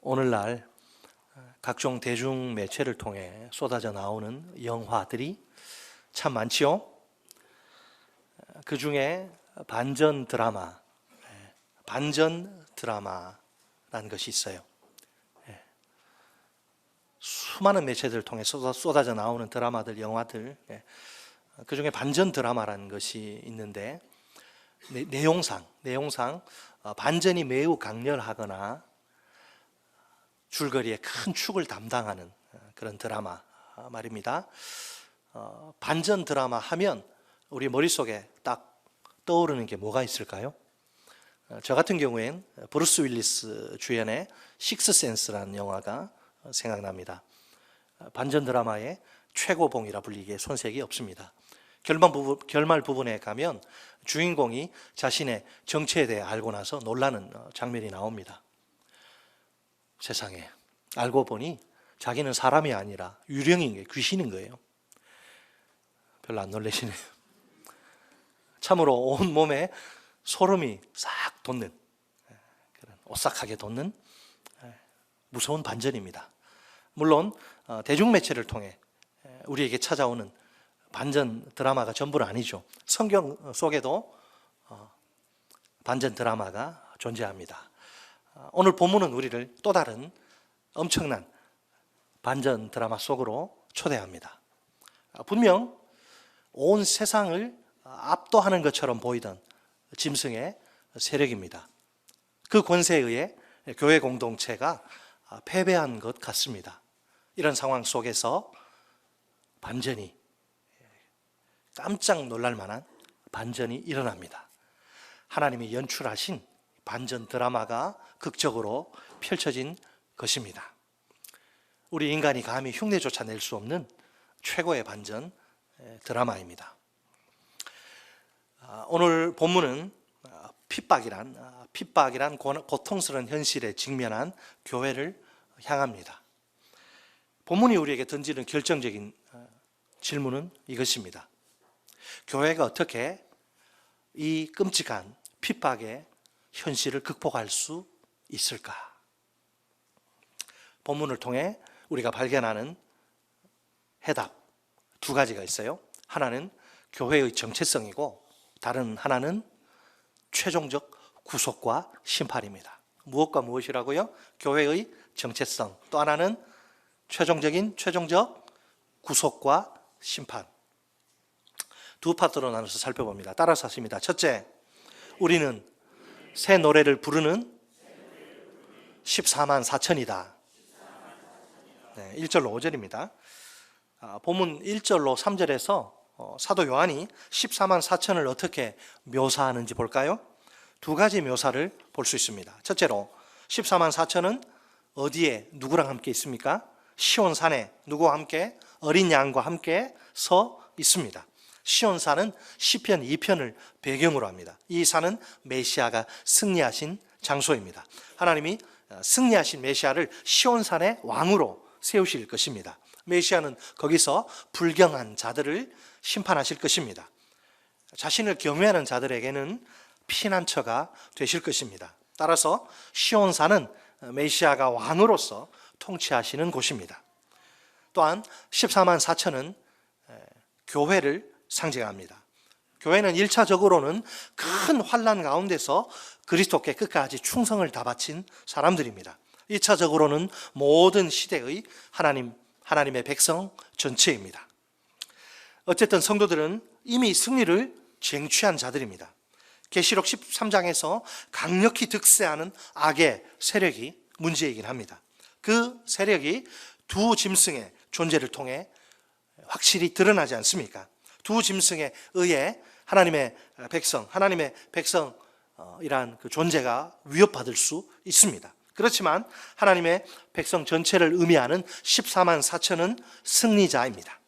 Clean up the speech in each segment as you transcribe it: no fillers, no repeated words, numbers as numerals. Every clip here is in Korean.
오늘날 각종 대중 매체를 통해 쏟아져 나오는 영화들이 참 많지요. 그 중에 반전 드라마라는 것이 있어요. 수많은 매체들을 통해 쏟아져 나오는 드라마들, 영화들, 그 중에 반전 드라마라는 것이 있는데 내용상 반전이 매우 강렬하거나 줄거리에 큰 축을 담당하는 그런 드라마 말입니다. 반전 드라마 하면 우리 머릿속에 딱 떠오르는 게 뭐가 있을까요? 저 같은 경우엔 브루스 윌리스 주연의 식스센스라는 영화가 생각납니다. 반전 드라마의 최고봉이라 불리기에 손색이 없습니다. 결말 부분에 가면 주인공이 자신의 정체에 대해 알고 나서 놀라는 장면이 나옵니다. 세상에, 알고 보니 자기는 사람이 아니라 유령인 거예요. 귀신인 거예요. 별로 안 놀라시네요. 참으로 온 몸에 소름이 싹 돋는, 오싹하게 돋는 무서운 반전입니다. 물론 대중매체를 통해 우리에게 찾아오는 반전 드라마가 전부는 아니죠. 성경 속에도 반전 드라마가 존재합니다. 오늘 본문은 우리를 또 다른 엄청난 반전 드라마 속으로 초대합니다. 분명 온 세상을 압도하는 것처럼 보이던 짐승의 세력입니다. 그 권세에 의해 교회 공동체가 패배한 것 같습니다. 이런 상황 속에서 반전이, 깜짝 놀랄 만한 반전이 일어납니다. 하나님이 연출하신 반전 드라마가 극적으로 펼쳐진 것입니다. 우리 인간이 감히 흉내조차 낼 수 없는 최고의 반전 드라마입니다. 오늘 본문은 핍박이란 고통스러운 현실에 직면한 교회를 향합니다. 본문이 우리에게 던지는 결정적인 질문은 이것입니다. 교회가 어떻게 이 끔찍한 핍박의 현실을 극복할 수 있을까? 본문을 통해 우리가 발견하는 해답 두 가지가 있어요. 하나는 교회의 정체성이고 다른 하나는 최종적 구속과 심판입니다. 무엇과 무엇이라고요? 교회의 정체성, 또 하나는 최종적 구속과 심판. 두 파트로 나눠서 살펴봅니다. 따라서 하십니다. 첫째, 우리는 새 노래를 부르는 14만 4천이다. 1절로 5절입니다. 본문 1절로 3절에서 사도 요한이 14만 4천을 어떻게 묘사하는지 볼까요? 두 가지 묘사를 볼 수 있습니다. 첫째로 14만 4천은 어디에 누구랑 함께 있습니까? 시온산에 누구와 함께? 어린 양과 함께 서 있습니다. 시온산은 시편 2편을 배경으로 합니다. 이 산은 메시아가 승리하신 장소입니다. 하나님이 승리하신 메시아를 시온산의 왕으로 세우실 것입니다. 메시아는 거기서 불경한 자들을 심판하실 것입니다. 자신을 경외하는 자들에게는 피난처가 되실 것입니다. 따라서 시온산은 메시아가 왕으로서 통치하시는 곳입니다. 또한 14만 4천은 교회를 상징합니다. 교회는 1차적으로는 큰 환난 가운데서 그리스도께 끝까지 충성을 다 바친 사람들입니다. 2차적으로는 모든 시대의 하나님의 백성 전체입니다. 어쨌든 성도들은 이미 승리를 쟁취한 자들입니다. 계시록 13장에서 강력히 득세하는 악의 세력이 문제이긴 합니다. 그 세력이 두 짐승의 존재를 통해 확실히 드러나지 않습니까? 두 짐승에 의해 하나님의 백성이란 그 존재가 위협받을 수 있습니다. 그렇지만 하나님의 백성 전체를 의미하는 14만 4천은 승리자입니다.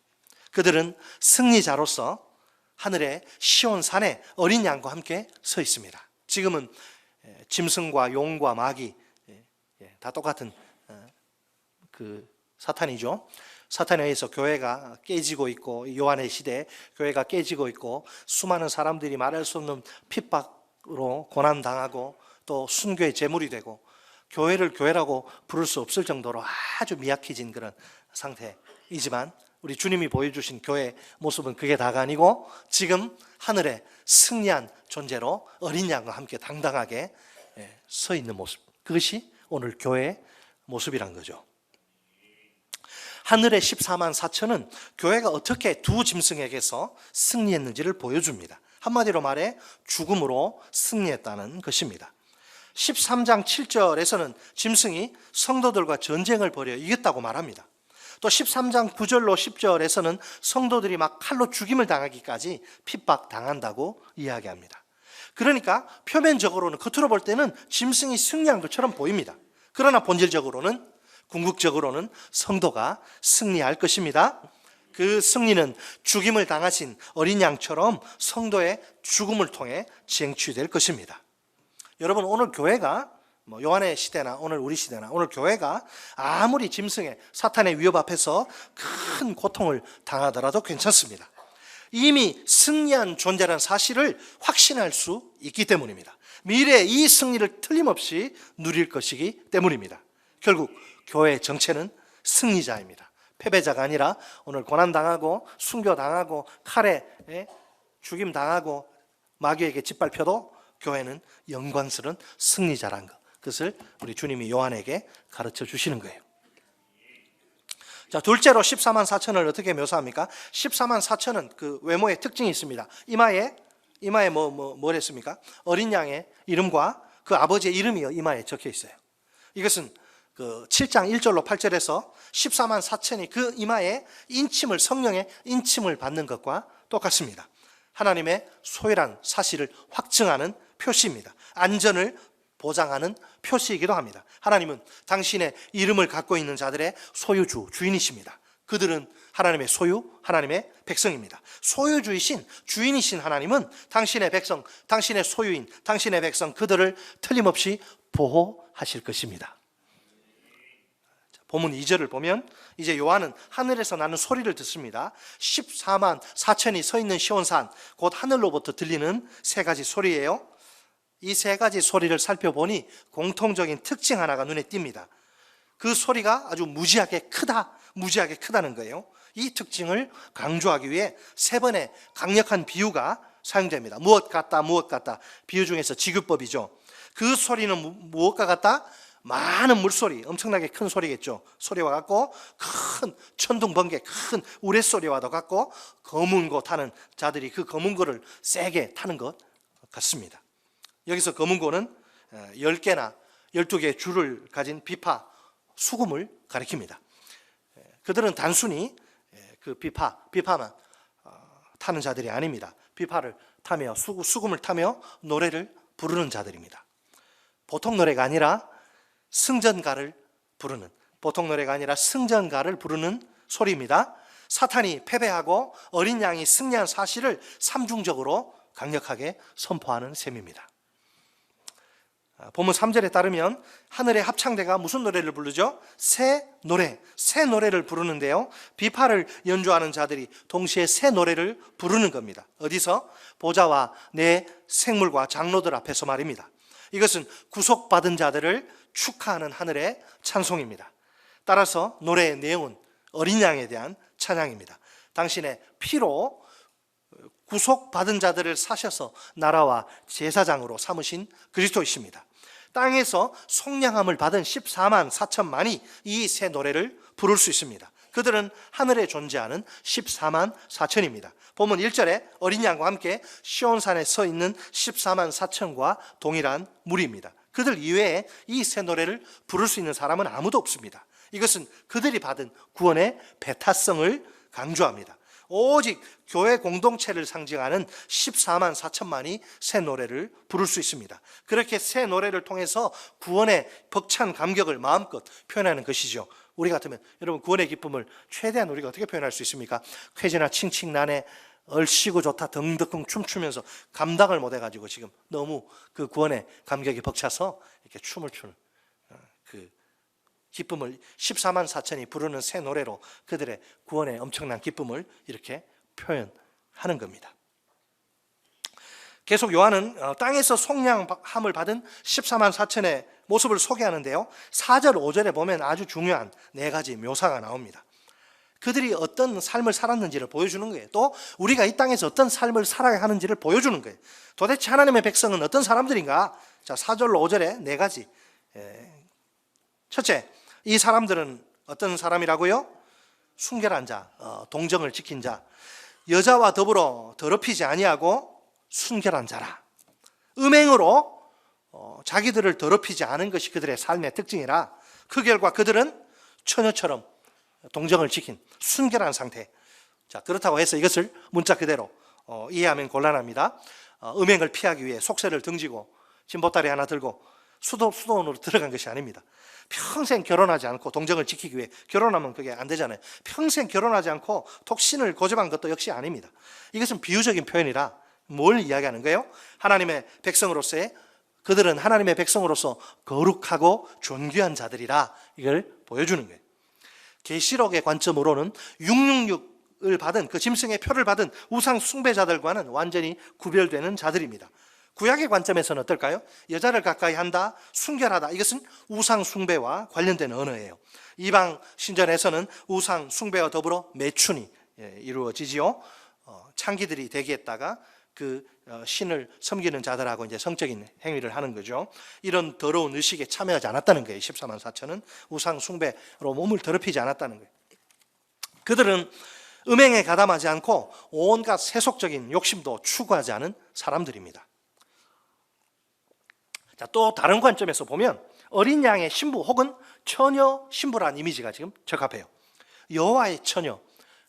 그들은 승리자로서 하늘의 시온산에 어린 양과 함께 서 있습니다. 지금은 짐승과 용과 마귀 다 똑같은 그 사탄이죠. 사탄에 의해서 교회가 깨지고 있고, 요한의 시대에 교회가 깨지고 있고, 수많은 사람들이 말할 수 없는 핍박으로 고난당하고 또 순교의 제물이 되고, 교회를 교회라고 부를 수 없을 정도로 아주 미약해진 그런 상태이지만 우리 주님이 보여주신 교회의 모습은 그게 다가 아니고 지금 하늘에 승리한 존재로 어린 양과 함께 당당하게 서 있는 모습, 그것이 오늘 교회의 모습이란 거죠. 하늘의 14만 4천은 교회가 어떻게 두 짐승에게서 승리했는지를 보여줍니다. 한마디로 말해 죽음으로 승리했다는 것입니다. 13장 7절에서는 짐승이 성도들과 전쟁을 벌여 이겼다고 말합니다. 또 13장 9절로 10절에서는 성도들이 막 칼로 죽임을 당하기까지 핍박당한다고 이야기합니다. 그러니까 표면적으로는, 겉으로 볼 때는 짐승이 승리한 것처럼 보입니다. 그러나 본질적으로는, 궁극적으로는 성도가 승리할 것입니다. 그 승리는 죽임을 당하신 어린 양처럼 성도의 죽음을 통해 쟁취될 것입니다. 여러분, 오늘 교회가 요한의 시대나 오늘 우리 시대나 오늘 교회가 아무리 짐승의 사탄의 위협 앞에서 큰 고통을 당하더라도 괜찮습니다. 이미 승리한 존재라는 사실을 확신할 수 있기 때문입니다. 미래에 이 승리를 틀림없이 누릴 것이기 때문입니다. 결국 교회의 정체는 승리자입니다. 패배자가 아니라 오늘 고난당하고 순교당하고 칼에 죽임당하고 마귀에게 짓밟혀도 교회는 영광스러운 승리자라는 것, 그것을 우리 주님이 요한에게 가르쳐 주시는 거예요. 자, 둘째로 14만 4천을 어떻게 묘사합니까? 14만 4천은 그 외모의 특징이 있습니다. 이마에 뭐랬습니까? 어린 양의 이름과 그 아버지의 이름이 이마에 적혀 있어요. 이것은 그 7장 1절로 8절에서 14만 4천이 그 이마에 인침을, 성령의 인침을 받는 것과 똑같습니다. 하나님의 소유란 사실을 확증하는 표시입니다. 안전을 보장하는 표시이기도 합니다. 하나님은 당신의 이름을 갖고 있는 자들의 소유주, 주인이십니다. 그들은 하나님의 소유, 하나님의 백성입니다. 소유주이신, 주인이신 하나님은 당신의 백성, 당신의 소유인, 당신의 백성, 그들을 틀림없이 보호하실 것입니다. 본문 2절을 보면 이제 요한은 하늘에서 나는 소리를 듣습니다. 14만 4천이 서 있는 시온산, 곧 하늘로부터 들리는 세 가지 소리예요. 이 세 가지 소리를 살펴보니 공통적인 특징 하나가 눈에 띕니다. 그 소리가 아주 무지하게 크다는 거예요. 이 특징을 강조하기 위해 세 번의 강력한 비유가 사용됩니다. 무엇 같다, 무엇 같다. 비유 중에서 지규법이죠. 그 소리는 무엇과 같다? 많은 물소리, 엄청나게 큰 소리겠죠. 소리와 같고, 큰 천둥 번개, 큰 우레소리와도 같고, 검은 고 타는 자들이 그 검은 고를 세게 타는 것 같습니다. 여기서 검은 고는 10개나 12개의 줄을 가진 비파, 수금을 가리킵니다. 그들은 단순히 그 비파만 타는 자들이 아닙니다. 비파를 타며 수금을 타며 노래를 부르는 자들입니다. 보통 노래가 아니라 승전가를 부르는, 보통 노래가 아니라 승전가를 부르는 소리입니다. 사탄이 패배하고 어린 양이 승리한 사실을 삼중적으로 강력하게 선포하는 셈입니다. 본문 3절에 따르면 하늘의 합창대가 무슨 노래를 부르죠? 새 노래를 부르는데요, 비파를 연주하는 자들이 동시에 새 노래를 부르는 겁니다. 어디서? 보좌와 내 생물과 장로들 앞에서 말입니다. 이것은 구속받은 자들을 축하하는 하늘의 찬송입니다. 따라서 노래의 내용은 어린 양에 대한 찬양입니다. 당신의 피로 구속받은 자들을 사셔서 나라와 제사장으로 삼으신 그리스도이십니다. 땅에서 속량함을 받은 14만 4천만이 이 새 노래를 부를 수 있습니다. 그들은 하늘에 존재하는 14만 4천입니다. 본문 1절에 어린 양과 함께 시온산에 서 있는 14만 4천과 동일한 무리입니다. 그들 이외에 이 새 노래를 부를 수 있는 사람은 아무도 없습니다. 이것은 그들이 받은 구원의 배타성을 강조합니다. 오직 교회 공동체를 상징하는 14만 4천만이 새 노래를 부를 수 있습니다. 그렇게 새 노래를 통해서 구원의 벅찬 감격을 마음껏 표현하는 것이죠. 우리 같으면 여러분, 구원의 기쁨을 최대한 우리가 어떻게 표현할 수 있습니까? 쾌지나 칭칭난에 얼씨구 좋다 덩덕덩 춤추면서 감당을 못해가지고 지금 너무 그 구원의 감격이 벅차서 이렇게 춤을 추는 그 기쁨을 14만 4천이 부르는 새 노래로 그들의 구원의 엄청난 기쁨을 이렇게 표현하는 겁니다. 계속 요한은 땅에서 속량함을 받은 14만 4천의 모습을 소개하는데요. 4절, 5절에 보면 아주 중요한 4가지 묘사가 나옵니다. 그들이 어떤 삶을 살았는지를 보여주는 거예요. 또 우리가 이 땅에서 어떤 삶을 살아야 하는지를 보여주는 거예요. 도대체 하나님의 백성은 어떤 사람들인가? 자, 4절로 5절에 4가지. 첫째, 이 사람들은 어떤 사람이라고요? 순결한 자, 동정을 지킨 자, 여자와 더불어 더럽히지 아니하고 순결한 자라. 음행으로 자기들을 더럽히지 않은 것이 그들의 삶의 특징이라 그 결과 그들은 처녀처럼 동정을 지킨 순결한 상태. 자, 그렇다고 해서 이것을 문자 그대로 이해하면 곤란합니다. 음행을 피하기 위해 속세를 등지고 진보다리 하나 들고 수도원으로 들어간 것이 아닙니다. 평생 결혼하지 않고 동정을 지키기 위해, 결혼하면 그게 안 되잖아요. 평생 결혼하지 않고 독신을 고집한 것도 역시 아닙니다. 이것은 비유적인 표현이라 뭘 이야기하는 거예요? 하나님의 백성으로서의, 그들은 하나님의 백성으로서 거룩하고 존귀한 자들이라 이걸 보여주는 거예요. 계시록의 관점으로는 666을 받은, 그 짐승의 표를 받은 우상 숭배자들과는 완전히 구별되는 자들입니다. 구약의 관점에서는 어떨까요? 여자를 가까이 한다, 순결하다, 이것은 우상 숭배와 관련된 언어예요. 이방 신전에서는 우상 숭배와 더불어 매춘이 이루어지지요. 창기들이 대기했다가 그 신을 섬기는 자들하고 이제 성적인 행위를 하는 거죠. 이런 더러운 의식에 참여하지 않았다는 거예요. 14만 4천은 우상 숭배로 몸을 더럽히지 않았다는 거예요. 그들은 음행에 가담하지 않고 온갖 세속적인 욕심도 추구하지 않은 사람들입니다. 자, 또 다른 관점에서 보면 어린 양의 신부 혹은 처녀 신부라는 이미지가 지금 적합해요. 여호와의 처녀,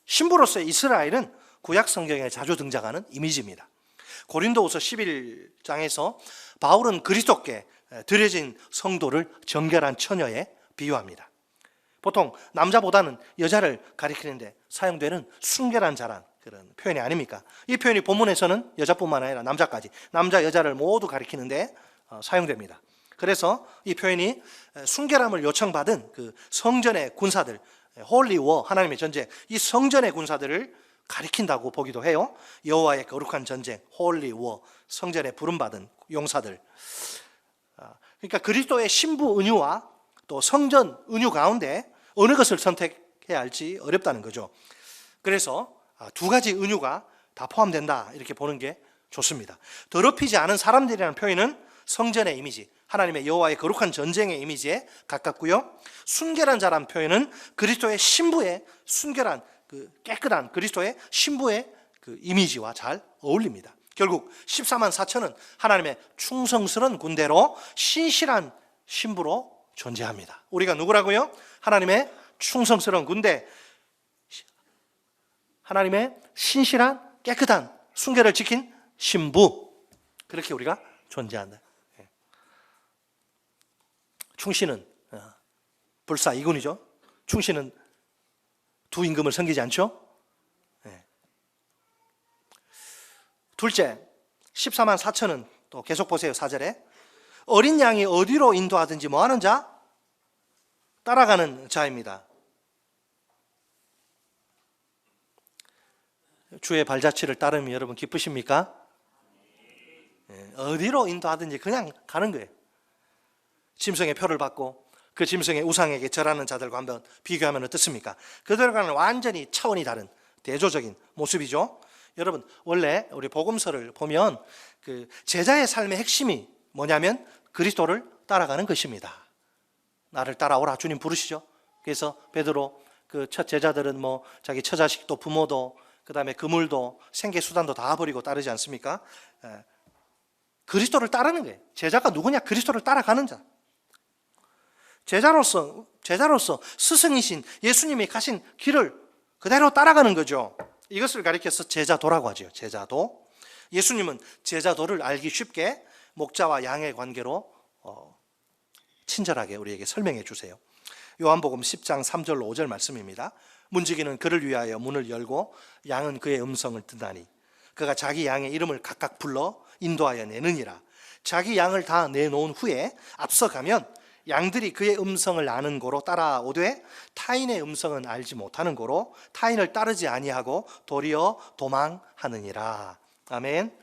신부로서의 이스라엘은 구약 성경에 자주 등장하는 이미지입니다. 고린도후서 11장에서 바울은 그리스도께 드려진 성도를 정결한 처녀에 비유합니다. 보통 남자보다는 여자를 가리키는데 사용되는 순결한 자란 그런 표현이 아닙니까? 이 표현이 본문에서는 여자뿐만 아니라 남자까지, 남자 여자를 모두 가리키는데 사용됩니다. 그래서 이 표현이 순결함을 요청받은 그 성전의 군사들, 홀리 워, 하나님의 전쟁, 이 성전의 군사들을 가리킨다고 보기도 해요. 여호와의 거룩한 전쟁, 홀리 워, 성전에 부름받은 용사들. 그러니까 그리스도의 신부 은유와 또 성전 은유 가운데 어느 것을 선택해야 할지 어렵다는 거죠. 그래서 2가지 은유가 다 포함된다, 이렇게 보는 게 좋습니다. 더럽히지 않은 사람들이라는 표현은 성전의 이미지, 하나님의 여호와의 거룩한 전쟁의 이미지에 가깝고요. 순결한 자란 표현은 그리스도의 신부의 순결한, 그 깨끗한 그리스도의 신부의 그 이미지와 잘 어울립니다. 결국 14만 4천은 하나님의 충성스러운 군대로 신실한 신부로 존재합니다. 우리가 누구라고요? 하나님의 충성스러운 군대, 하나님의 신실한 깨끗한 순결을 지킨 신부, 그렇게 우리가 존재한다. 충신은 불사 2군이죠. 충신은 두 임금을 섬기지 않죠. 둘째, 14만 4천은 또 계속 보세요. 4절에 어린 양이 어디로 인도하든지 뭐하는 자? 따라가는 자입니다. 주의 발자취를 따르면 여러분 기쁘십니까? 어디로 인도하든지 그냥 가는 거예요. 짐승의 표를 받고 그 짐승의 우상에게 절하는 자들과 한번 비교하면 어떻습니까? 그들과는 완전히 차원이 다른 대조적인 모습이죠. 여러분, 원래 우리 복음서를 보면 그 제자의 삶의 핵심이 뭐냐면 그리스도를 따라가는 것입니다. 나를 따라오라, 주님 부르시죠. 그래서 베드로, 그 첫 제자들은 뭐 자기 처자식도 부모도 그다음에 그물도 생계수단도 다 버리고 따르지 않습니까? 그리스도를 따르는 거예요. 제자가 누구냐? 그리스도를 따라가는 자. 제자로서 스승이신 예수님이 가신 길을 그대로 따라가는 거죠. 이것을 가리켜서 제자도라고 하죠. 제자도. 예수님은 제자도를 알기 쉽게 목자와 양의 관계로 친절하게 우리에게 설명해 주세요. 요한복음 10장 3절로 5절 말씀입니다. 문지기는 그를 위하여 문을 열고 양은 그의 음성을 듣나니 그가 자기 양의 이름을 각각 불러 인도하여 내느니라. 자기 양을 다 내놓은 후에 앞서가면 양들이 그의 음성을 아는 고로 따라오되 타인의 음성은 알지 못하는 고로 타인을 따르지 아니하고 도리어 도망하느니라. 아멘.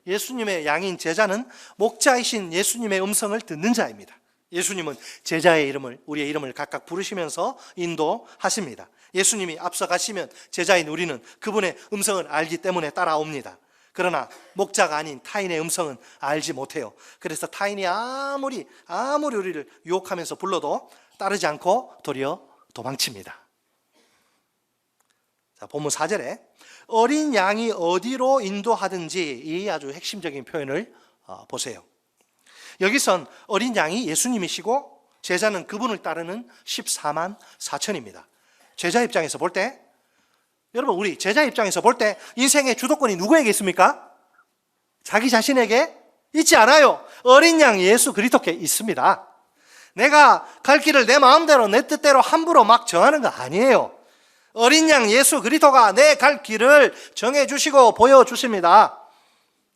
예수님의 양인 제자는 목자이신 예수님의 음성을 듣는 자입니다. 예수님은 제자의 이름을, 우리의 이름을 각각 부르시면서 인도하십니다. 예수님이 앞서 가시면 제자인 우리는 그분의 음성을 알기 때문에 따라옵니다. 그러나 목자가 아닌 타인의 음성은 알지 못해요. 그래서 타인이 아무리 우리를 유혹하면서 불러도 따르지 않고 도리어 도망칩니다. 자, 본문 4절에 어린 양이 어디로 인도하든지, 이 아주 핵심적인 표현을 보세요. 여기선 어린 양이 예수님이시고 제자는 그분을 따르는 14만 4천입니다. 제자 입장에서 볼 때, 여러분, 우리 제자 입장에서 볼 때 인생의 주도권이 누구에게 있습니까? 자기 자신에게 있지 않아요. 어린 양 예수 그리스도께 있습니다. 내가 갈 길을 내 마음대로 내 뜻대로 함부로 막 정하는 거 아니에요. 어린 양 예수 그리스도가 내 갈 길을 정해주시고 보여주십니다.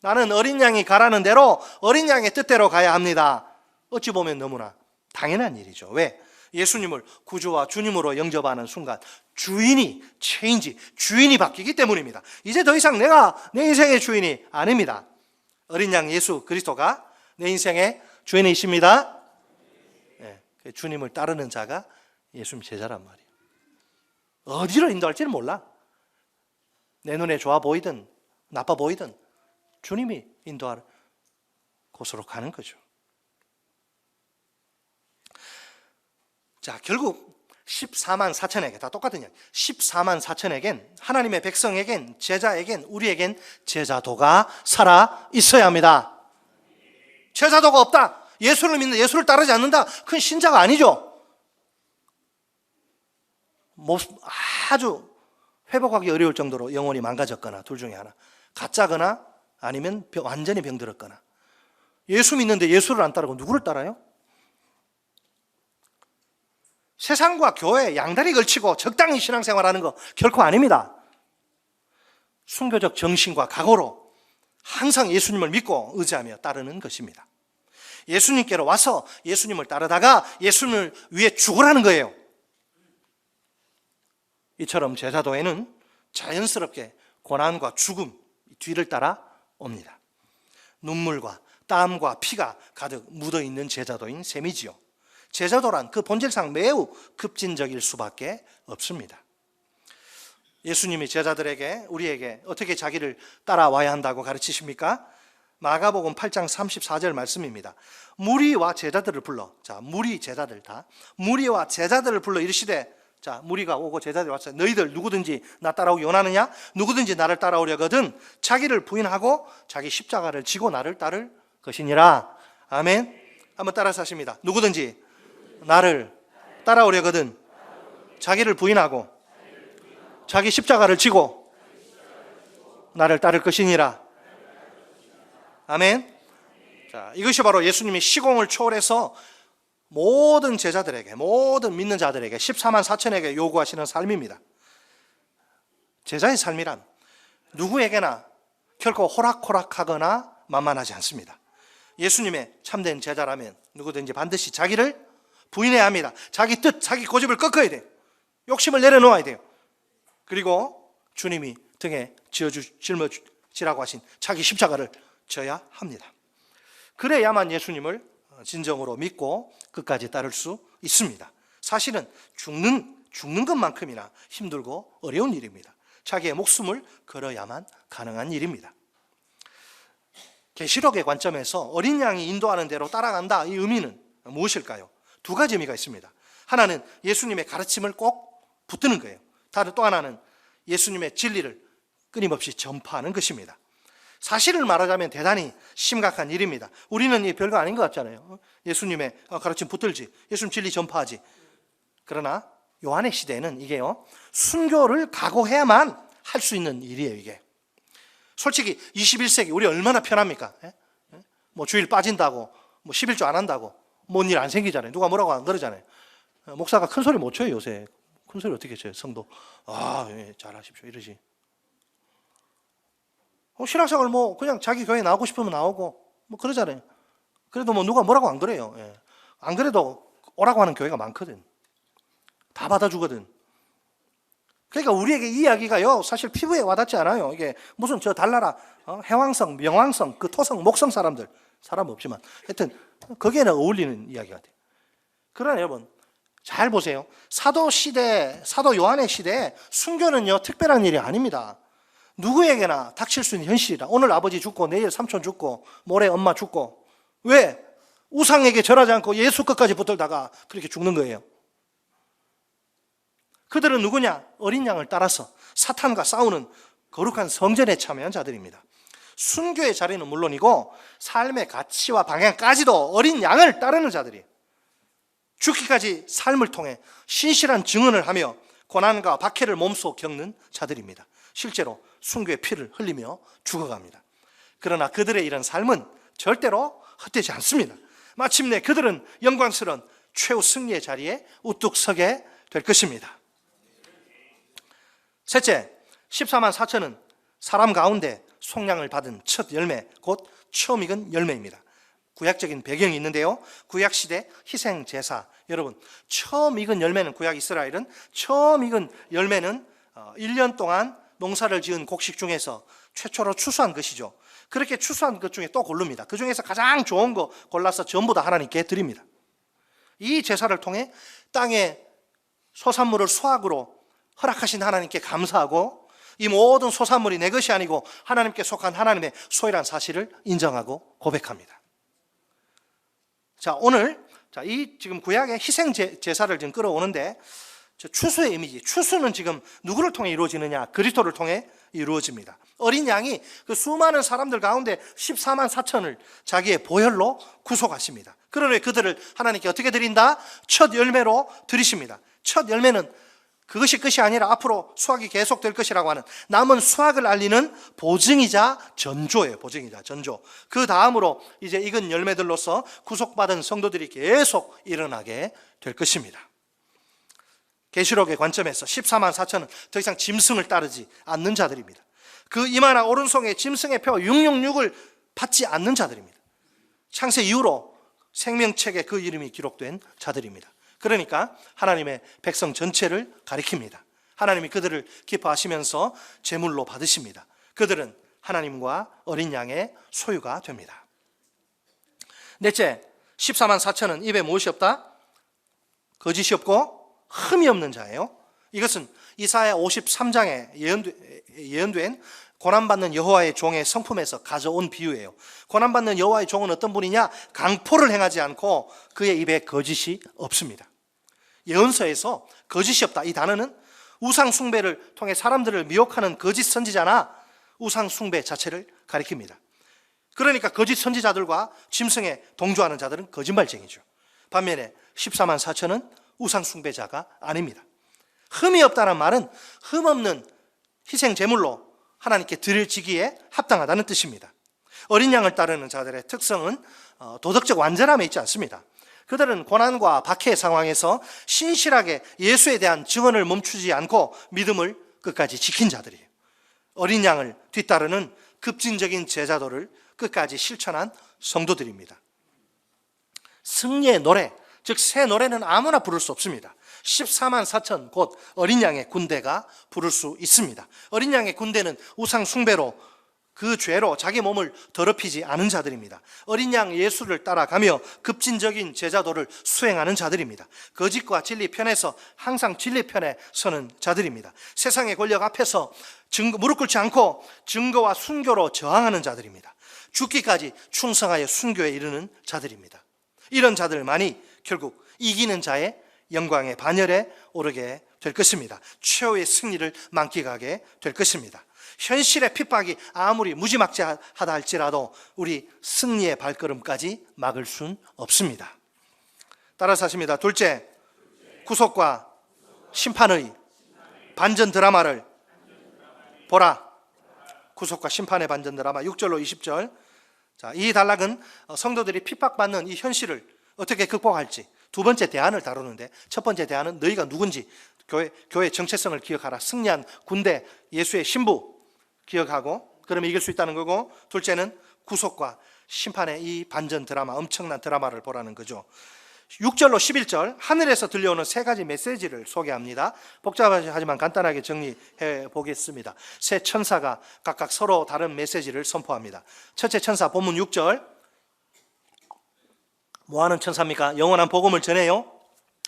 나는 어린 양이 가라는 대로 어린 양의 뜻대로 가야 합니다. 어찌 보면 너무나 당연한 일이죠. 왜? 예수님을 구주와 주님으로 영접하는 순간 주인이 주인이 바뀌기 때문입니다. 이제 더 이상 내가 내 인생의 주인이 아닙니다. 어린 양 예수 그리스도가 내 인생의 주인이십니다. 네, 주님을 따르는 자가 예수님 제자란 말이에요. 어디로 인도할지는 몰라. 내 눈에 좋아 보이든 나빠 보이든 주님이 인도할 곳으로 가는 거죠. 자, 결국 14만 4천에게 다 똑같은 이야기. 14만 4천에겐, 하나님의 백성에겐, 제자에겐, 우리에겐 제자도가 살아 있어야 합니다. 제자도가 없다, 예수를 믿는, 예수를 따르지 않는다, 그건 신자가 아니죠. 아주 회복하기 어려울 정도로 영혼이 망가졌거나, 둘 중에 하나. 가짜거나 아니면 완전히 병들었거나. 예수 믿는데 예수를 안 따르고 누구를 따라요? 세상과 교회 양다리 걸치고 적당히 신앙생활하는 거 결코 아닙니다. 순교적 정신과 각오로 항상 예수님을 믿고 의지하며 따르는 것입니다. 예수님께로 와서 예수님을 따르다가 예수님을 위해 죽으라는 거예요. 이처럼 제자도에는 자연스럽게 고난과 죽음 뒤를 따라 옵니다. 눈물과 땀과 피가 가득 묻어있는 제자도인 셈이지요. 제자도란 그 본질상 매우 급진적일 수밖에 없습니다. 예수님이 제자들에게, 우리에게 어떻게 자기를 따라와야 한다고 가르치십니까? 마가복음 8장 34절 말씀입니다. 무리와 제자들을 불러, 자, 무리와 제자들을 불러 이르시되, 자, 무리가 오고 제자들이 왔어요. 너희들 누구든지 나 따라오기 원하느냐? 누구든지 나를 따라오려거든 자기를 부인하고 자기 십자가를 지고 나를 따를 것이니라. 아멘. 한번 따라서 하십니다. 누구든지 나를 따라오려거든 자기를 부인하고 자기 십자가를 지고 나를 따를 것이니라. 아멘. 자, 이것이 바로 예수님이 시공을 초월해서 모든 제자들에게, 모든 믿는 자들에게, 14만 4천에게 요구하시는 삶입니다. 제자의 삶이란 누구에게나 결코 호락호락하거나 만만하지 않습니다. 예수님의 참된 제자라면 누구든지 반드시 자기를 부인해야 합니다. 자기 뜻, 자기 고집을 꺾어야 돼요. 욕심을 내려놓아야 돼요. 그리고 주님이 등에 짊어지라고 하신 자기 십자가를 져야 합니다. 그래야만 예수님을 진정으로 믿고 끝까지 따를 수 있습니다. 사실은 죽는 것만큼이나 힘들고 어려운 일입니다. 자기의 목숨을 걸어야만 가능한 일입니다. 계시록의 관점에서 어린 양이 인도하는 대로 따라간다, 이 의미는 무엇일까요? 두 가지 의미가 있습니다. 하나는 예수님의 가르침을 꼭 붙드는 거예요. 또 하나는 예수님의 진리를 끊임없이 전파하는 것입니다. 사실을 말하자면 대단히 심각한 일입니다. 우리는 별거 아닌 것 같잖아요. 예수님의 가르침 붙들지, 예수님 진리 전파하지. 그러나 요한의 시대에는 이게요, 순교를 각오해야만 할 수 있는 일이에요. 이게 솔직히 21세기 우리 얼마나 편합니까? 뭐 주일 빠진다고, 뭐 11조 안 한다고 뭔 일 안 생기잖아요. 누가 뭐라고 안 그러잖아요. 목사가 큰 소리 못 쳐요. 요새 큰 소리 어떻게 쳐요? 성도 예, 잘하십시오 이러지. 신학생활 뭐 그냥 자기 교회 나오고 싶으면 나오고 뭐 그러잖아요. 그래도 뭐 누가 뭐라고 안 그래요. 예. 안 그래도 오라고 하는 교회가 많거든. 다 받아주거든. 그러니까 우리에게 이 이야기가요, 사실 피부에 와닿지 않아요. 이게 무슨 저 달나라 해왕성, 명왕성, 그 토성, 목성 사람 없지만 하여튼 거기에는 어울리는 이야기 같아요. 그러나 여러분, 잘 보세요. 사도 시대, 사도 요한의 시대에 순교는요, 특별한 일이 아닙니다. 누구에게나 닥칠 수 있는 현실이다. 오늘 아버지 죽고, 내일 삼촌 죽고, 모레 엄마 죽고. 왜? 우상에게 절하지 않고 예수 끝까지 붙들다가 그렇게 죽는 거예요. 그들은 누구냐? 어린 양을 따라서 사탄과 싸우는 거룩한 성전에 참여한 자들입니다. 순교의 자리는 물론이고 삶의 가치와 방향까지도 어린 양을 따르는 자들이에요. 죽기까지 삶을 통해 신실한 증언을 하며 고난과 박해를 몸소 겪는 자들입니다. 실제로 순교의 피를 흘리며 죽어갑니다. 그러나 그들의 이런 삶은 절대로 헛되지 않습니다. 마침내 그들은 영광스러운 최후 승리의 자리에 우뚝 서게 될 것입니다. 셋째, 14만 4천은 사람 가운데 속량을 받은 첫 열매, 곧 처음 익은 열매입니다. 구약적인 배경이 있는데요, 구약시대 희생제사, 여러분, 처음 익은 열매는, 구약 이스라엘은 처음 익은 열매는 1년 동안 농사를 지은 곡식 중에서 최초로 추수한 것이죠. 그렇게 추수한 것 중에 또 고릅니다. 그 중에서 가장 좋은 거 골라서 전부 다 하나님께 드립니다. 이 제사를 통해 땅의 소산물을 수확으로 허락하신 하나님께 감사하고, 이 모든 소산물이 내 것이 아니고 하나님께 속한 하나님의 소유란 사실을 인정하고 고백합니다. 자, 오늘 이 지금 구약의 희생 제사를 지금 끌어오는데, 추수의 이미지, 추수는 지금 누구를 통해 이루어지느냐? 그리스도를 통해 이루어집니다. 어린 양이 그 수많은 사람들 가운데 14만 4천을 자기의 보혈로 구속하십니다. 그러니 그들을 하나님께 어떻게 드린다? 첫 열매로 드리십니다. 첫 열매는 그것이 끝이 아니라 앞으로 수확이 계속될 것이라고 하는 남은 수확을 알리는 보증이자 전조예요. 보증이자 전조. 그 다음으로 이제 익은 열매들로서 구속받은 성도들이 계속 일어나게 될 것입니다. 계시록의 관점에서 14만 4천은 더 이상 짐승을 따르지 않는 자들입니다. 그 이마나 오른손에 짐승의 표 666을 받지 않는 자들입니다. 창세 이후로 생명책에 그 이름이 기록된 자들입니다. 그러니까 하나님의 백성 전체를 가리킵니다. 하나님이 그들을 기뻐하시면서 제물로 받으십니다. 그들은 하나님과 어린 양의 소유가 됩니다. 넷째, 14만 4천은 입에 무엇이 없다? 거짓이 없고 흠이 없는 자예요. 이것은 이사야 53장에 예언된 고난받는 여호와의 종의 성품에서 가져온 비유예요. 고난받는 여호와의 종은 어떤 분이냐? 강포를 행하지 않고 그의 입에 거짓이 없습니다. 예언서에서 거짓이 없다, 이 단어는 우상 숭배를 통해 사람들을 미혹하는 거짓 선지자나 우상 숭배 자체를 가리킵니다. 그러니까 거짓 선지자들과 짐승에 동조하는 자들은 거짓말쟁이죠. 반면에 14만 4천은 우상 숭배자가 아닙니다. 흠이 없다는 말은 흠 없는 희생 제물로 하나님께 드려지기에 합당하다는 뜻입니다. 어린 양을 따르는 자들의 특성은 도덕적 완전함에 있지 않습니다. 그들은 고난과 박해 상황에서 신실하게 예수에 대한 증언을 멈추지 않고 믿음을 끝까지 지킨 자들이에요. 어린 양을 뒤따르는 급진적인 제자도를 끝까지 실천한 성도들입니다. 승리의 노래, 즉 새 노래는 아무나 부를 수 없습니다. 14만 4천 곧 어린 양의 군대가 부를 수 있습니다. 어린 양의 군대는 우상 숭배로 그 죄로 자기 몸을 더럽히지 않은 자들입니다. 어린 양 예수를 따라가며 급진적인 제자도를 수행하는 자들입니다. 거짓과 진리 편에서 항상 진리 편에 서는 자들입니다. 세상의 권력 앞에서 무릎 꿇지 않고 증거와 순교로 저항하는 자들입니다. 죽기까지 충성하여 순교에 이르는 자들입니다. 이런 자들만이 결국 이기는 자의 영광의 반열에 오르게 될 것입니다. 최후의 승리를 만끽하게 될 것입니다. 현실의 핍박이 아무리 무지막지하다 할지라도 우리 승리의 발걸음까지 막을 순 없습니다. 따라서 하십니다. 둘째, 구속과 심판의 반전 드라마를 보라. 구속과 심판의 반전 드라마 6절로 20절. 자, 이 단락은 성도들이 핍박받는 이 현실을 어떻게 극복할지 두 번째 대안을 다루는데, 첫 번째 대안은 너희가 누군지, 교회 정체성을 기억하라. 승리한 군대, 예수의 신부 기억하고 그러면 이길 수 있다는 거고, 둘째는 구속과 심판의 이 반전 드라마, 엄청난 드라마를 보라는 거죠. 6절로 11절 하늘에서 들려오는 세 가지 메시지를 소개합니다. 복잡하지만 간단하게 정리해 보겠습니다. 세 천사가 각각 서로 다른 메시지를 선포합니다. 첫째 천사 본문 6절, 뭐하는 천사입니까? 영원한 복음을 전해요.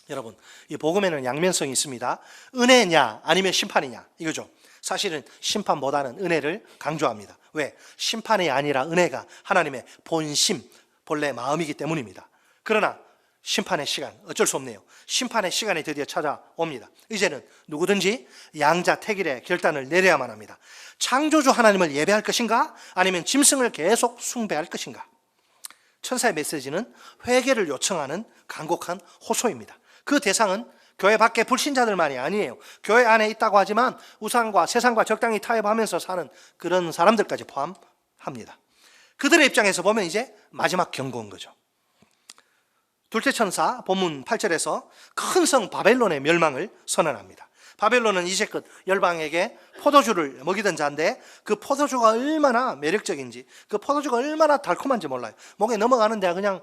여러분, 이 복음에는 양면성이 있습니다. 은혜냐 아니면 심판이냐 이거죠. 사실은 심판보다는 은혜를 강조합니다. 왜? 심판이 아니라 은혜가 하나님의 본심, 본래 마음이기 때문입니다. 그러나 심판의 시간, 어쩔 수 없네요. 심판의 시간이 드디어 찾아옵니다. 이제는 누구든지 양자택일의 결단을 내려야만 합니다. 창조주 하나님을 예배할 것인가? 아니면 짐승을 계속 숭배할 것인가? 천사의 메시지는 회개를 요청하는 간곡한 호소입니다. 그 대상은 교회 밖의 불신자들만이 아니에요. 교회 안에 있다고 하지만 우상과 세상과 적당히 타협하면서 사는 그런 사람들까지 포함합니다. 그들의 입장에서 보면 이제 마지막 경고인 거죠. 둘째 천사 본문 8절에서 큰 성 바벨론의 멸망을 선언합니다. 바벨론은 이제껏 열방에게 포도주를 먹이던 자인데 그 포도주가 얼마나 매력적인지, 그 포도주가 얼마나 달콤한지 몰라요. 목에 넘어가는 데가 그냥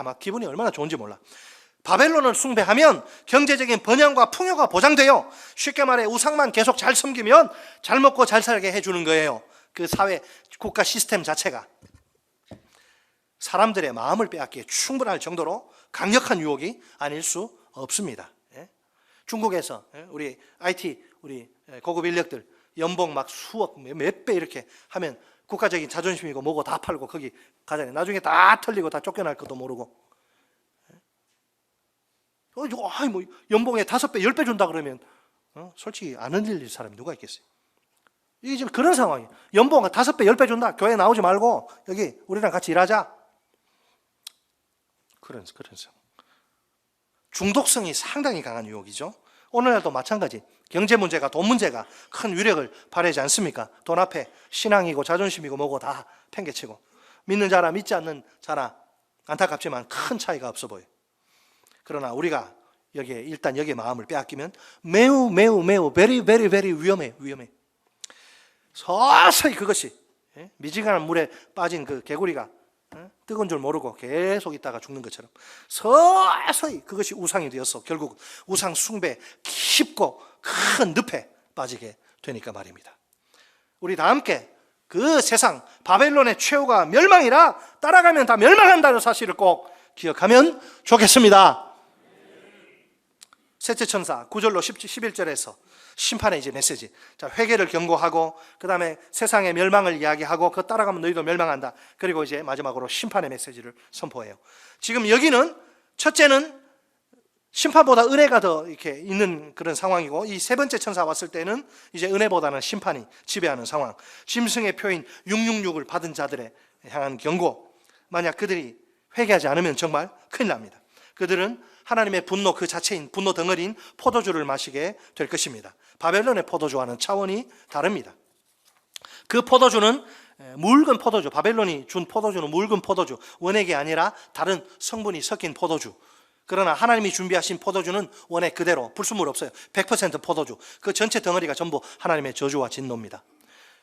막 기분이 얼마나 좋은지 몰라. 바벨론을 숭배하면 경제적인 번영과 풍요가 보장돼요. 쉽게 말해 우상만 계속 잘 섬기면 잘 먹고 잘 살게 해주는 거예요. 그 사회 국가 시스템 자체가 사람들의 마음을 빼앗기에 충분할 정도로 강력한 유혹이 아닐 수 없습니다. 중국에서 우리 IT 우리 고급 인력들 연봉 막 수억 몇 배 이렇게 하면 국가적인 자존심이고 뭐고 다 팔고 거기 가잖아요. 나중에 다 털리고 다 쫓겨날 것도 모르고 뭐 연봉에 5배 10배 준다 그러면 솔직히 안 흔들릴 사람이 누가 있겠어요? 이게 지금 그런 상황이에요. 연봉 5배 10배 준다. 교회 나오지 말고 여기 우리랑 같이 일하자. 그런 상황. 중독성이 상당히 강한 유혹이죠. 오늘날도 마찬가지. 경제 문제가, 돈 문제가 큰 위력을 발휘하지 않습니까? 돈 앞에 신앙이고 자존심이고 뭐고 다 팽개치고 믿는 자나 믿지 않는 자나 안타깝지만 큰 차이가 없어 보여요. 그러나 우리가 일단 여기에 마음을 빼앗기면 매우 very 위험해. 서서히 그것이 미지근한 물에 빠진 그 개구리가 뜨거운 줄 모르고 계속 있다가 죽는 것처럼 서서히 그것이 우상이 되어서 결국 우상 숭배 깊고 큰 늪에 빠지게 되니까 말입니다. 우리 다 함께 그 세상 바벨론의 최후가 멸망이라 따라가면 다 멸망한다는 사실을 꼭 기억하면 좋겠습니다. 셋째 천사 9절로 11절에서 심판의 이제 메시지. 자, 회개를 경고하고 그 다음에 세상의 멸망을 이야기하고 그거 따라가면 너희도 멸망한다. 그리고 이제 마지막으로 심판의 메시지를 선포해요. 지금 여기는 첫째는 심판보다 은혜가 더 이렇게 있는 그런 상황이고 이 세 번째 천사 왔을 때는 이제 은혜보다는 심판이 지배하는 상황. 짐승의 표인 666을 받은 자들에 향한 경고. 만약 그들이 회개하지 않으면 정말 큰일 납니다. 그들은 하나님의 분노 그 자체인 분노 덩어리인 포도주를 마시게 될 것입니다. 바벨론의 포도주와는 차원이 다릅니다. 그 포도주는 묽은 포도주, 바벨론이 준 포도주는 묽은 포도주, 원액이 아니라 다른 성분이 섞인 포도주. 그러나 하나님이 준비하신 포도주는 원액 그대로, 불순물 없어요. 100% 포도주. 그 전체 덩어리가 전부 하나님의 저주와 진노입니다.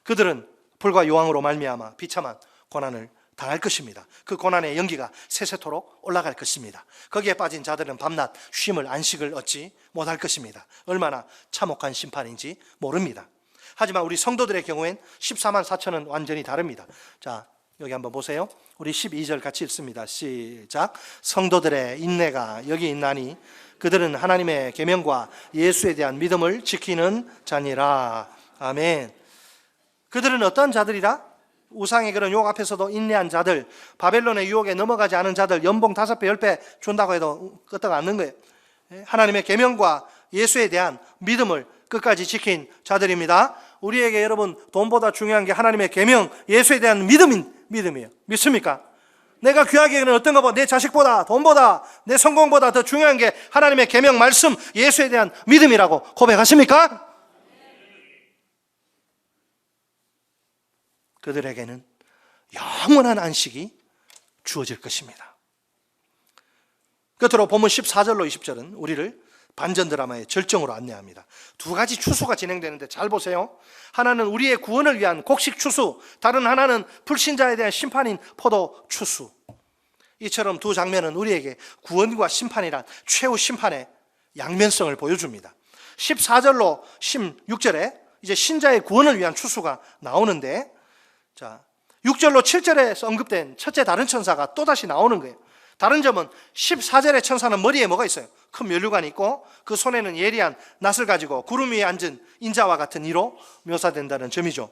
그들은 불과 요항으로 말미암아 비참한 고난을 당할 것입니다. 그 고난의 연기가 세세토록 올라갈 것입니다. 거기에 빠진 자들은 밤낮 쉼을 안식을 얻지 못할 것입니다. 얼마나 참혹한 심판인지 모릅니다. 하지만 우리 성도들의 경우엔 14만 4천은 완전히 다릅니다. 자, 여기 한번 보세요. 우리 12절 같이 읽습니다. 시작. 성도들의 인내가 여기 있나니 그들은 하나님의 계명과 예수에 대한 믿음을 지키는 자니라. 아멘. 그들은 어떤 자들이라? 우상의 그런 유혹 앞에서도 인내한 자들, 바벨론의 유혹에 넘어가지 않은 자들, 연봉 5배 10배 준다고 해도 끄떡 않는 거예요. 하나님의 계명과 예수에 대한 믿음을 끝까지 지킨 자들입니다. 우리에게 여러분 돈보다 중요한 게 하나님의 계명, 예수에 대한 믿음이에요. 믿습니까? 내가 귀하게 여기는 어떤 것보다 내 자식보다 돈보다 내 성공보다 더 중요한 게 하나님의 계명 말씀, 예수에 대한 믿음이라고 고백하십니까? 그들에게는 영원한 안식이 주어질 것입니다. 끝으로 본문 14절로 20절은 우리를 반전 드라마의 절정으로 안내합니다. 두 가지 추수가 진행되는데 잘 보세요. 하나는 우리의 구원을 위한 곡식 추수, 다른 하나는 불신자에 대한 심판인 포도 추수. 이처럼 두 장면은 우리에게 구원과 심판이란 최후 심판의 양면성을 보여줍니다. 14절로 16절에 이제 신자의 구원을 위한 추수가 나오는데, 자, 6절로 7절에서 언급된 첫째 다른 천사가 또다시 나오는 거예요. 다른 점은 14절의 천사는 머리에 뭐가 있어요? 큰 면류관이 있고 그 손에는 예리한 낫을 가지고 구름 위에 앉은 인자와 같은 이로 묘사된다는 점이죠.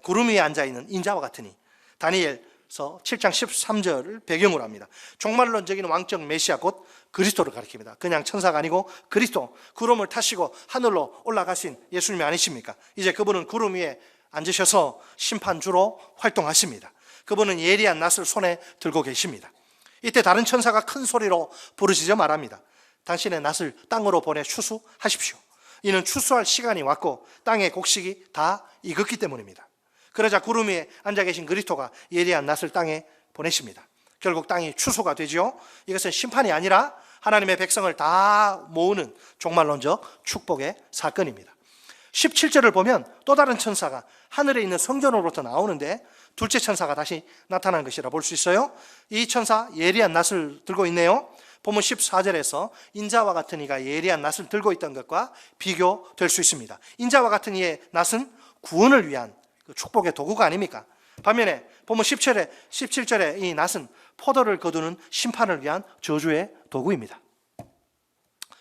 구름 위에 앉아있는 인자와 같으니. 다니엘서 7장 13절을 배경으로 합니다. 종말론적인 왕적 메시아 곧 그리스도를 가리킵니다. 그냥 천사가 아니고 그리스도, 구름을 타시고 하늘로 올라가신 예수님이 아니십니까? 이제 그분은 구름 위에 앉으셔서 심판주로 활동하십니다. 그분은 예리한 낫을 손에 들고 계십니다. 이때 다른 천사가 큰 소리로 부르짖어 말합니다. 당신의 낫을 땅으로 보내 추수하십시오. 이는 추수할 시간이 왔고 땅의 곡식이 다 익었기 때문입니다. 그러자 구름 위에 앉아 계신 그리스도가 예리한 낫을 땅에 보내십니다. 결국 땅이 추수가 되죠. 이것은 심판이 아니라 하나님의 백성을 다 모으는 종말론적 축복의 사건입니다. 17절을 보면 또 다른 천사가 하늘에 있는 성전으로부터 나오는데 둘째 천사가 다시 나타난 것이라 볼 수 있어요. 이 천사 예리한 낫을 들고 있네요. 보면 14절에서 인자와 같은 이가 예리한 낫을 들고 있던 것과 비교될 수 있습니다. 인자와 같은 이의 낫은 구원을 위한 축복의 도구가 아닙니까? 반면에 보면 17절에 이 낫은 포도를 거두는 심판을 위한 저주의 도구입니다.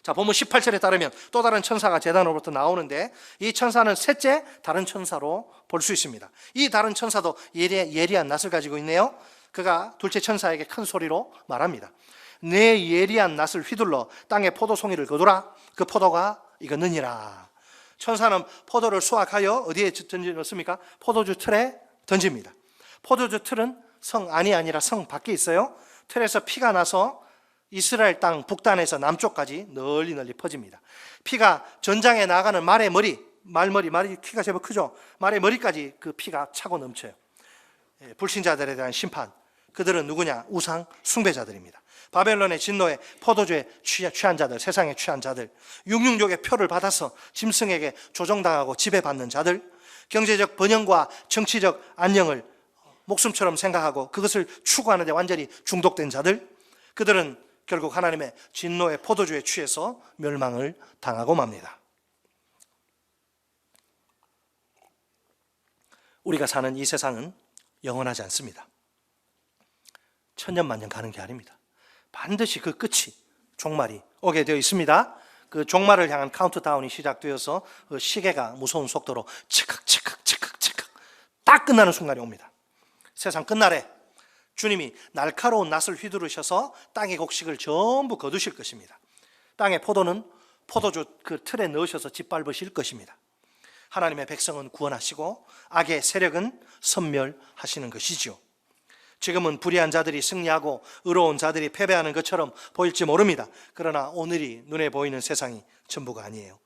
자, 보면 18절에 따르면 또 다른 천사가 제단으로부터 나오는데 이 천사는 셋째 다른 천사로 볼 수 있습니다. 이 다른 천사도 예리한 낫을 가지고 있네요. 그가 둘째 천사에게 큰 소리로 말합니다. 내 예리한 낫을 휘둘러 땅에 포도송이를 거두라. 그 포도가 익었느니라. 천사는 포도를 수확하여 어디에 던졌습니까? 포도주 틀에 던집니다. 포도주 틀은 성 안이 아니라 성 밖에 있어요. 틀에서 피가 나서 이스라엘 땅 북단에서 남쪽까지 널리 퍼집니다. 피가 전장에 나가는 말의 말이 키가 제법 크죠. 말의 머리까지 그 피가 차고 넘쳐요. 불신자들에 대한 심판. 그들은 누구냐? 우상 숭배자들입니다. 바벨론의 진노에 포도주에 취한 자들, 세상에 취한 자들, 육육족의 표를 받아서 짐승에게 조종당하고 지배받는 자들, 경제적 번영과 정치적 안녕을 목숨처럼 생각하고 그것을 추구하는 데 완전히 중독된 자들, 그들은 결국 하나님의 진노의 포도주에 취해서 멸망을 당하고 맙니다. 우리가 사는 이 세상은 영원하지 않습니다. 천년만년 가는 게 아닙니다. 반드시 그 끝이, 종말이 오게 되어 있습니다. 그 종말을 향한 카운트다운이 시작되어서 그 시계가 무서운 속도로 치칵 딱 끝나는 순간이 옵니다. 세상 끝날에 주님이 날카로운 낫을 휘두르셔서 땅의 곡식을 전부 거두실 것입니다. 땅의 포도는 포도주 그 틀에 넣으셔서 짓밟으실 것입니다. 하나님의 백성은 구원하시고 악의 세력은 섬멸하시는 것이지요. 지금은 불의한 자들이 승리하고 의로운 자들이 패배하는 것처럼 보일지 모릅니다. 그러나 오늘이 눈에 보이는 세상이 전부가 아니에요.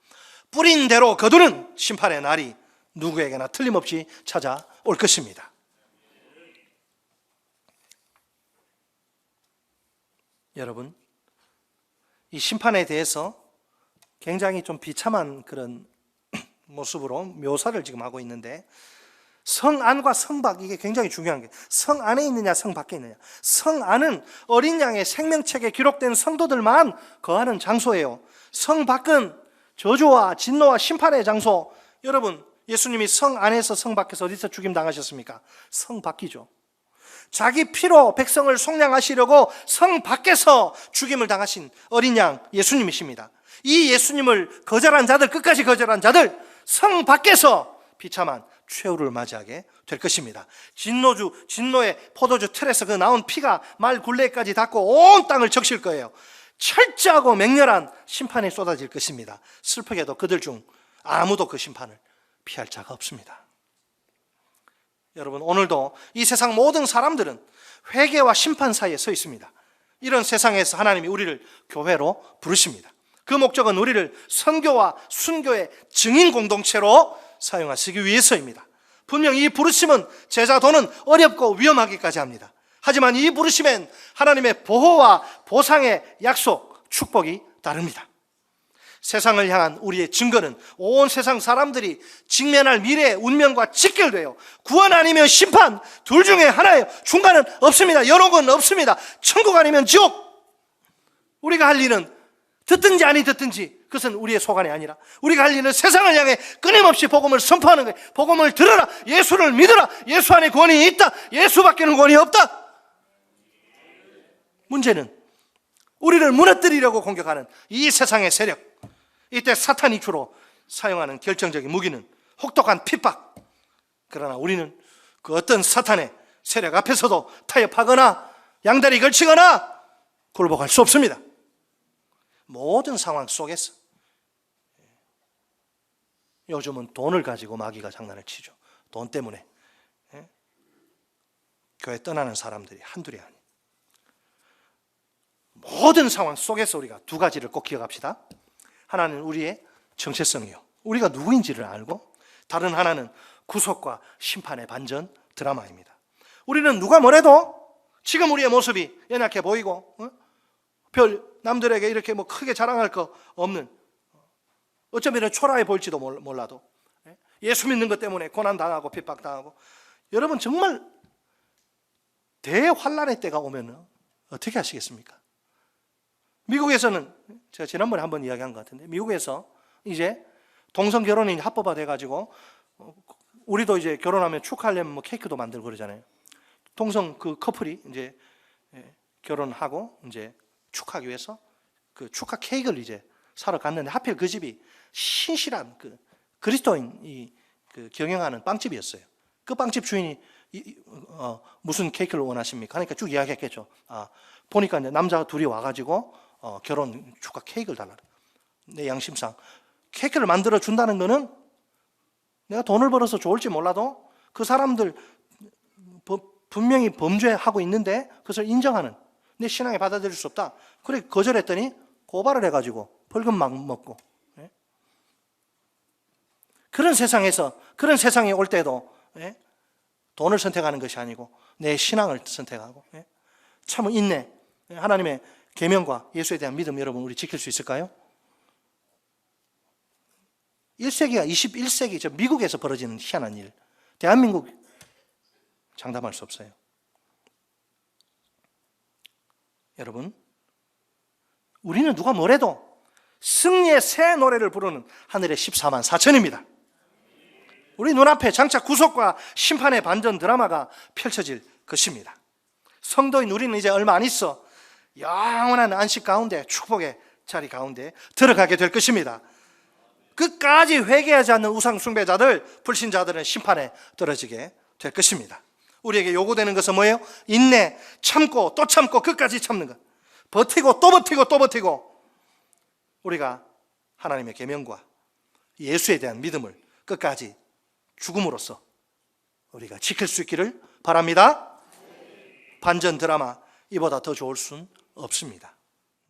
뿌린 대로 거두는 심판의 날이 누구에게나 틀림없이 찾아올 것입니다. 여러분, 이 심판에 대해서 굉장히 좀 비참한 그런 모습으로 묘사를 지금 하고 있는데, 성 안과 성 밖, 이게 굉장히 중요한 게, 성 안에 있느냐 성 밖에 있느냐. 성 안은 어린 양의 생명책에 기록된 성도들만 거하는 장소예요. 성 밖은 저주와 진노와 심판의 장소. 여러분, 예수님이 성 안에서 성 밖에서 어디서 죽임 당하셨습니까? 성 밖이죠. 자기 피로 백성을 속량하시려고 성 밖에서 죽임을 당하신 어린 양 예수님이십니다. 이 예수님을 거절한 자들, 끝까지 거절한 자들, 성 밖에서 비참한 최후를 맞이하게 될 것입니다. 진노의 포도주 틀에서 그 나온 피가 말 굴레까지 닿고 온 땅을 적실 거예요. 철저하고 맹렬한 심판이 쏟아질 것입니다. 슬프게도 그들 중 아무도 그 심판을 피할 자가 없습니다. 여러분, 오늘도 이 세상 모든 사람들은 회개와 심판 사이에 서 있습니다. 이런 세상에서 하나님이 우리를 교회로 부르십니다. 그 목적은 우리를 선교와 순교의 증인 공동체로 사용하시기 위해서입니다. 분명 이 부르심은 제자도는 어렵고 위험하기까지 합니다. 하지만 이 부르심엔 하나님의 보호와 보상의 약속, 축복이 다릅니다. 세상을 향한 우리의 증거는 온 세상 사람들이 직면할 미래의 운명과 직결돼요. 구원 아니면 심판, 둘 중에 하나예요. 중간은 없습니다. 연옥은 없습니다. 천국 아니면 지옥. 우리가 할 일은 듣든지 아니 듣든지 그것은 우리의 소관이 아니라 우리가 할 일은 세상을 향해 끊임없이 복음을 선포하는 거예요. 복음을 들어라. 예수를 믿어라. 예수 안에 구원이 있다. 예수밖에는 구원이 없다. 문제는 우리를 무너뜨리려고 공격하는 이 세상의 세력, 이때 사탄이 주로 사용하는 결정적인 무기는 혹독한 핍박. 그러나 우리는 그 어떤 사탄의 세력 앞에서도 타협하거나 양다리 걸치거나 굴복할 수 없습니다. 모든 상황 속에서. 요즘은 돈을 가지고 마귀가 장난을 치죠. 돈 때문에 교회 떠나는 사람들이 한둘이 아니에요. 모든 상황 속에서 우리가 두 가지를 꼭 기억합시다. 하나는 우리의 정체성이요, 우리가 누구인지를 알고, 다른 하나는 구속과 심판의 반전 드라마입니다. 우리는 누가 뭐래도 지금 우리의 모습이 연약해 보이고 별 남들에게 이렇게 뭐 크게 자랑할 거 없는, 어쩌면 초라해 보일지도 몰라도 예수 믿는 것 때문에 고난당하고 핍박당하고, 여러분 정말 대환란의 때가 오면 어떻게 하시겠습니까? 미국에서는 제가 지난번에 한번 이야기한 것 같은데, 미국에서 이제 동성 결혼이 합법화 돼가지고 우리도 이제 결혼하면 축하하려면 뭐 케이크도 만들고 그러잖아요. 동성 그 커플이 이제 결혼하고 이제 축하하기 위해서 그 축하 케이크를 이제 사러 갔는데, 하필 그 집이 신실한 그 그리스도인이 그 경영하는 빵집이었어요. 그 빵집 주인이 무슨 케이크를 원하십니까? 하니까 쭉 이야기했겠죠. 보니까 이제 남자 둘이 와가지고 결혼 축하 케이크를 달라. 내 양심상 케이크를 만들어 준다는 거는 내가 돈을 벌어서 좋을지 몰라도 그 사람들 분명히 범죄하고 있는데 그것을 인정하는, 내 신앙에 받아들일 수 없다. 그래 거절했더니 고발을 해가지고 벌금 막 먹고. 그런 세상에서, 그런 세상에 올 때도 돈을 선택하는 것이 아니고 내 신앙을 선택하고, 참 인내, 하나님의 계명과 예수에 대한 믿음, 여러분 우리 지킬 수 있을까요? 1세기가 21세기 저 미국에서 벌어지는 희한한 일, 대한민국 장담할 수 없어요. 여러분, 우리는 누가 뭐래도 승리의 새 노래를 부르는 하늘의 14만 4천입니다. 우리 눈앞에 장차 구속과 심판의 반전 드라마가 펼쳐질 것입니다. 성도인 우리는 이제 얼마 안 있어 영원한 안식 가운데, 축복의 자리 가운데 들어가게 될 것입니다. 끝까지 회개하지 않는 우상 숭배자들, 불신자들은 심판에 떨어지게 될 것입니다. 우리에게 요구되는 것은 뭐예요? 인내, 참고 또 참고 끝까지 참는 것, 버티고 또 버티고 또 버티고, 우리가 하나님의 계명과 예수에 대한 믿음을 끝까지 죽음으로써 우리가 지킬 수 있기를 바랍니다. 반전 드라마, 이보다 더 좋을 순 없습니다.